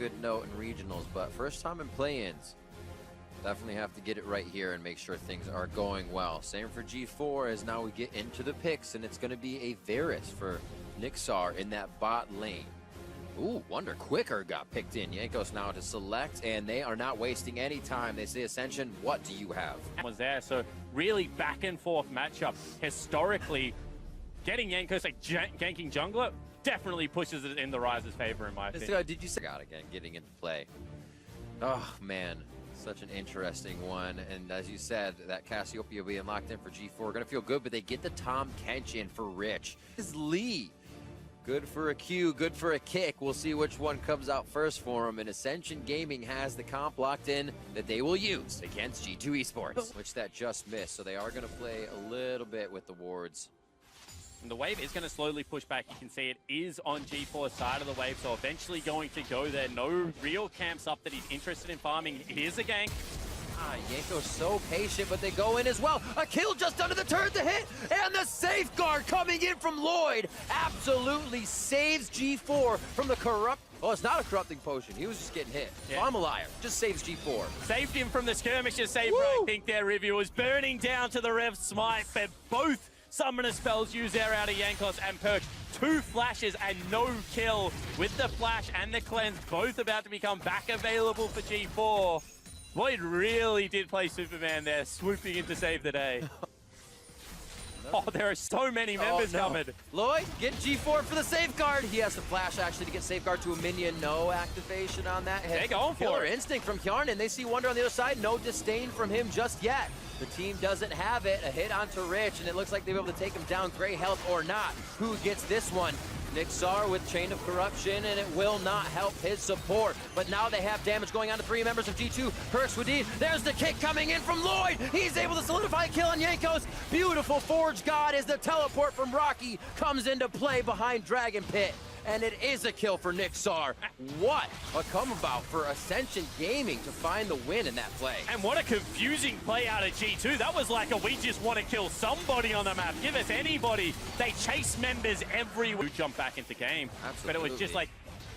good note in regionals, but first time in play-ins. Definitely have to get it right here and make sure things are going well. Same for G4 as now we get into the picks, and it's going to be a Varus for Nixar in that bot lane. Ooh, Wonder Quicker got picked in. Jankos now to select, and they are not wasting any time. They say, Ascension, what do you have? Was there, so really back and forth matchup. Historically, getting Jankos like ganking jungler definitely pushes it in the Rise's favor, in my opinion. Did you say God again getting into play? Oh man, such an interesting one. And as you said, that Cassiopeia being locked in for G4 gonna feel good, but they get the Tom Kench in for Rich. Is Lee. Good for a Q, good for a kick. We'll see which one comes out first for him. And Ascension Gaming has the comp locked in that they will use against G2 Esports, which that just missed. So they are gonna play a little bit with the wards. And the wave is going to slowly push back. You can see it is on G4's side of the wave, so eventually going to go there. No real camps up that he's interested in farming. It is a gank. Yanko's so patient, but they go in as well. A kill just under the turret to hit, and the safeguard coming in from Lloyd absolutely saves G4 from the corrupt. Oh, it's not a corrupting potion. He was just getting hit. Yeah. I'm a liar. Just saves G4. Saved him from the skirmishes. Saved, I think their review was burning down to the Rev Smite, but both summoner spells used there out of Jankos and Perch. 2 flashes and no kill with the flash and the cleanse, both about to become back available for G4. Lloyd really did play Superman there, swooping in to save the day. Oh, there are so many members coming. Lloyd, get G4 for the safeguard. He has to flash actually to get safeguard to a minion. No activation on that hit. They're going for Killer it. instinct from Kjarnan. They see Wonder on the other side. No disdain from him just yet. The team doesn't have it. A hit onto Rich, and it looks like they'll be able to take him down, gray health or not. Who gets this one? Nixar with Chain of Corruption, and it will not help his support. But now they have damage going on to 3 members of G2. Perks with D. There's the kick coming in from Lloyd. He's able to solidify a kill on Jankos. Beautiful Forge God as the teleport from Rocky comes into play behind Dragon Pit. And it is a kill for Nixar. What a come about for Ascension Gaming to find the win in that play. And what a confusing play out of G2. That was like a we just want to kill somebody on the map. Give us anybody. They chase members everywhere. Jump back into game. Absolutely. But it was just like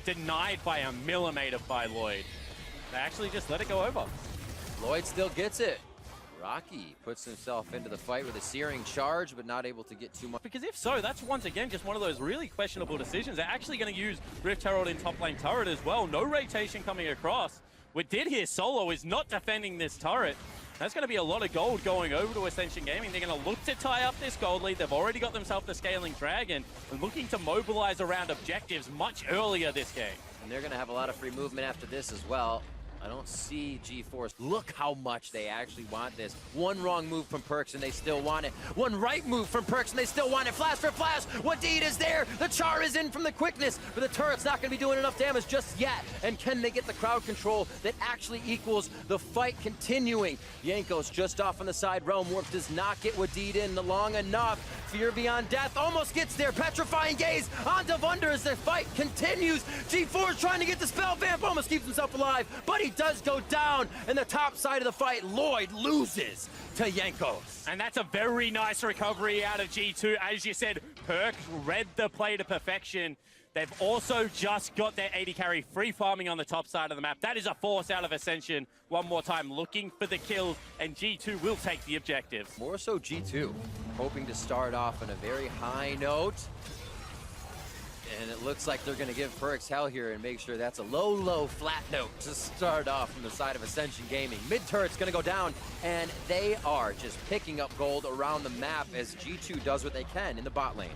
denied by a millimeter by Lloyd. They actually just let it go over. Lloyd still gets it. Rocky puts himself into the fight with a searing charge, but not able to get too much. Because if so, that's once again just one of those really questionable decisions. They're actually going to use Rift Herald in top lane turret as well. No rotation coming across. We did hear Solo is not defending this turret. That's going to be a lot of gold going over to Ascension Gaming. They're going to look to tie up this gold lead. They've already got themselves the Scaling Dragon and looking to mobilize around objectives much earlier this game. And they're going to have a lot of free movement after this as well. I don't see G4. Look how much they actually want this. One wrong move from Perks and they still want it. One right move from Perks and they still want it. Flash for flash. Wadid is there. The char is in from the quickness, but the turret's not going to be doing enough damage just yet. And can they get the crowd control that actually equals the fight continuing? Jankos just off on the side. Realm Warp does not get Wadid in long enough. Fear Beyond Death almost gets there. Petrifying Gaze onto Wunder as the fight continues. G4 is trying to get the spell. Vamp almost keeps himself alive, but he does go down in the top side of the fight. Lloyd loses to Jankos. And that's a very nice recovery out of G2. As you said, Perk read the play to perfection. They've also just got their AD carry free farming on the top side of the map. That is a force out of Ascension. One more time, looking for the kills, and G2 will take the objective. More so G2, hoping to start off on a very high note. And it looks like they're going to give Perks hell here and make sure that's a low, flat note to start off from the side of Ascension Gaming. Mid-turret's going to go down, and they are just picking up gold around the map as G2 does what they can in the bot lane.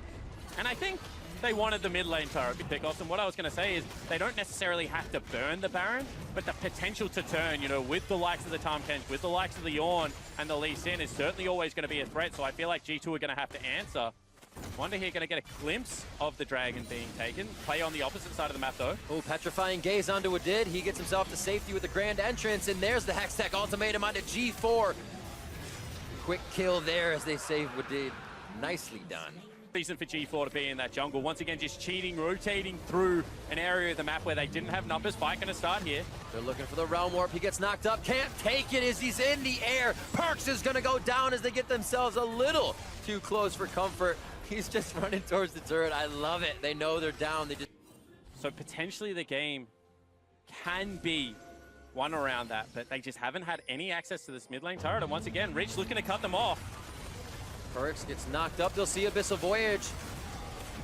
And I think they wanted the mid lane turret pickoffs, and what I was going to say is they don't necessarily have to burn the Baron, but the potential to turn, you know, with the likes of the Tahm Kench, with the likes of the Yorn and the Lee Sin is certainly always going to be a threat, so I feel like G2 are going to have to answer. Wonder here going to get a glimpse of the dragon being taken. Play on the opposite side of the map though. Oh, Petrifying Gaze onto Wadid. He gets himself to safety with the Grand Entrance, and there's the Hextech Ultimatum onto G4. Quick kill there as they save Wadid. Nicely done. Reason for G4 to be in that jungle. Once again, just cheating, rotating through an area of the map where they didn't have numbers. Fight gonna start here. They're looking for the Realm Warp. He gets knocked up. Can't take it as he's in the air. Perks is gonna go down as they get themselves a little too close for comfort. He's just running towards the turret. I love it. They know they're down. They just... So potentially the game can be one around that, but they just haven't had any access to this mid lane turret. And once again, Rich looking to cut them off. Perks gets knocked up. They'll see Abyssal Voyage.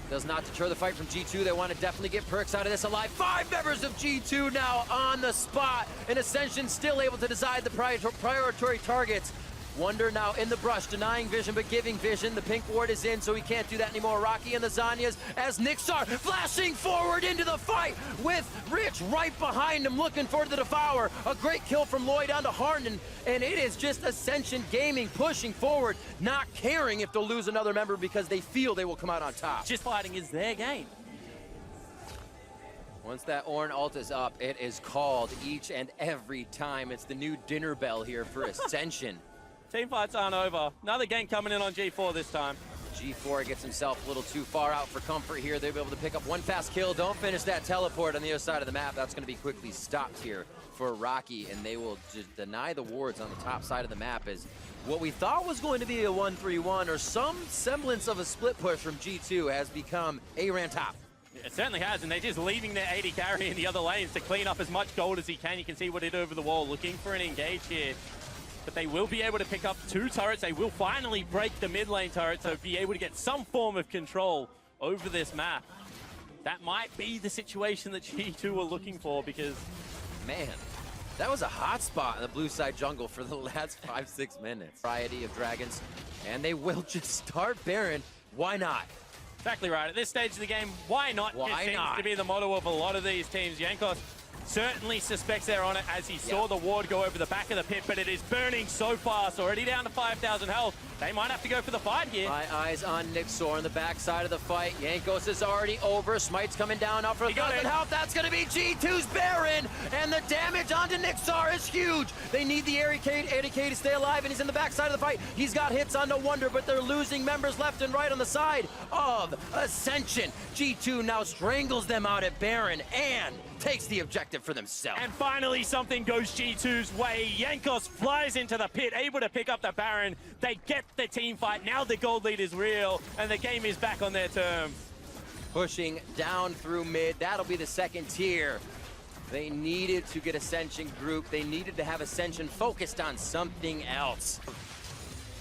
Does not deter the fight from G2. They want to definitely get Perks out of this alive. 5 members of G2 now on the spot. And Ascension still able to decide the priority targets. Wonder now in the brush, denying vision but giving vision. The pink ward is in, so he can't do that anymore. Rocky and the Zanyas as Nixar flashing forward into the fight with Rich right behind him, looking for the Devourer. A great kill from Lloyd onto Harden, and it is just Ascension Gaming pushing forward, not caring if they'll lose another member because they feel they will come out on top. Just fighting is their game. Once that Ornn ult is up, it is called each and every time. It's the new dinner bell here for Ascension. Team fights aren't over. Another gank coming in on G4 this time. G4 gets himself a little too far out for comfort here. They'll be able to pick up one fast kill. Don't finish that teleport on the other side of the map. That's going to be quickly stopped here for Rocky, and they will just deny the wards on the top side of the map as what we thought was going to be a 1-3-1 or some semblance of a split push from G2 has become a ran top. It certainly has, and they're just leaving their AD carry in the other lanes to clean up as much gold as he can. You can see what he did over the wall, looking for an engage here. But they will be able to pick up 2 turrets. They will finally break the mid lane turret, so be able to get some form of control over this map. That might be the situation that G2 were looking for, because man, that was a hot spot in the blue side jungle for the last 5-6 minutes. Variety of dragons, and they will just start Baron. Why not? Exactly right. At this stage of the game, why not? Why it seems not? to be the motto of a lot of these teams. Jankos certainly suspects they're on it as he saw the ward go over the back of the pit, but it is burning so fast, already down to 5,000 health. They might have to go for the fight here. My eyes on Nixor on the backside of the fight. Yankos is already over. Smite's coming down now for 1,000 health. That's going to be G2's Baron, and the damage onto Nixar is huge. They need the ADK to stay alive, and he's in the backside of the fight. He's got hits on No Wonder, but they're losing members left and right on the side of Ascension. G2 now strangles them out at Baron and takes the objective for themselves. And finally, something goes G2's way. Jankos flies into the pit, able to pick up the Baron. They get the team fight. Now the gold lead is real, and the game is back on their terms. Pushing down through mid. That'll be the second tier. They needed to get Ascension group. They needed to have Ascension focused on something else.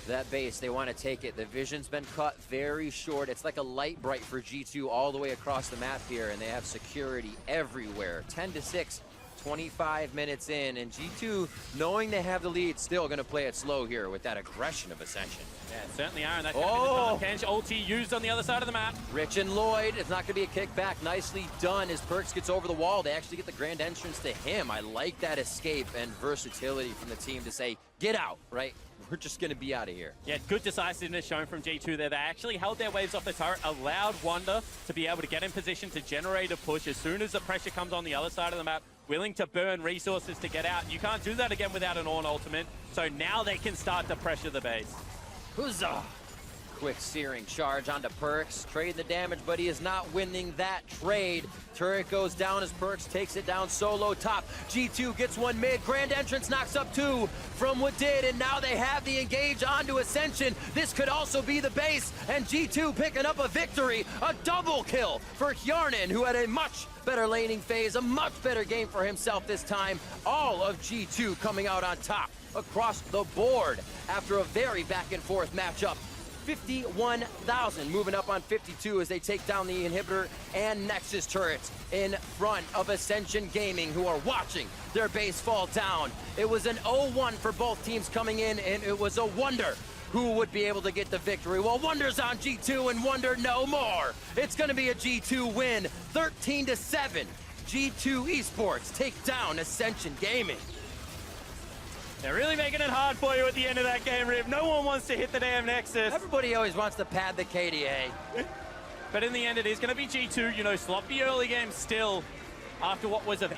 That base, they want to take it. The vision's been cut very short. It's like a light bright for G2 all the way across the map here, and they have security everywhere. 10-6, 25 minutes in, and G2, knowing they have the lead, still going to play it slow here with that aggression of Ascension. Yeah, certainly are, and that's Kench ulti used on the other side of the map. Rich and Lloyd, it's not going to be a kickback. Nicely done as Perks gets over the wall. They actually get the grand entrance to him. I like that escape and versatility from the team to say, get out, right? We're just going to be out of here. Yeah, good decisiveness shown from G2 there. They actually held their waves off the turret, allowed Wonder to be able to get in position to generate a push as soon as the pressure comes on the other side of the map, willing to burn resources to get out. You can't do that again without an Ornn ultimate, so now they can start to pressure the base. Huzzah! Quick searing charge onto Perks. Trade the damage, but he is not winning that trade. Turret goes down as Perks takes it down solo top. G2 gets one mid. Grand entrance knocks up 2 from Wadid, and now they have the engage onto Ascension. This could also be the base, and G2 picking up a victory. A double kill for Hjarnan, who had a much better laning phase, a much better game for himself this time. All of G2 coming out on top across the board after a very back and forth matchup. 51,000 moving up on 52 as they take down the inhibitor and Nexus turrets in front of Ascension Gaming, who are watching their base fall down. It was an 0-1 for both teams coming in, and it was a wonder who would be able to get the victory. Well, Wonder's on G2 and Wonder no more. It's going to be a G2 win, 13-7. G2 Esports take down Ascension Gaming. They're really making it hard for you at the end of that game, Riv. No one wants to hit the damn Nexus. Everybody always wants to pad the KDA. But in the end, it is going to be G2. You know, sloppy early game still after what was a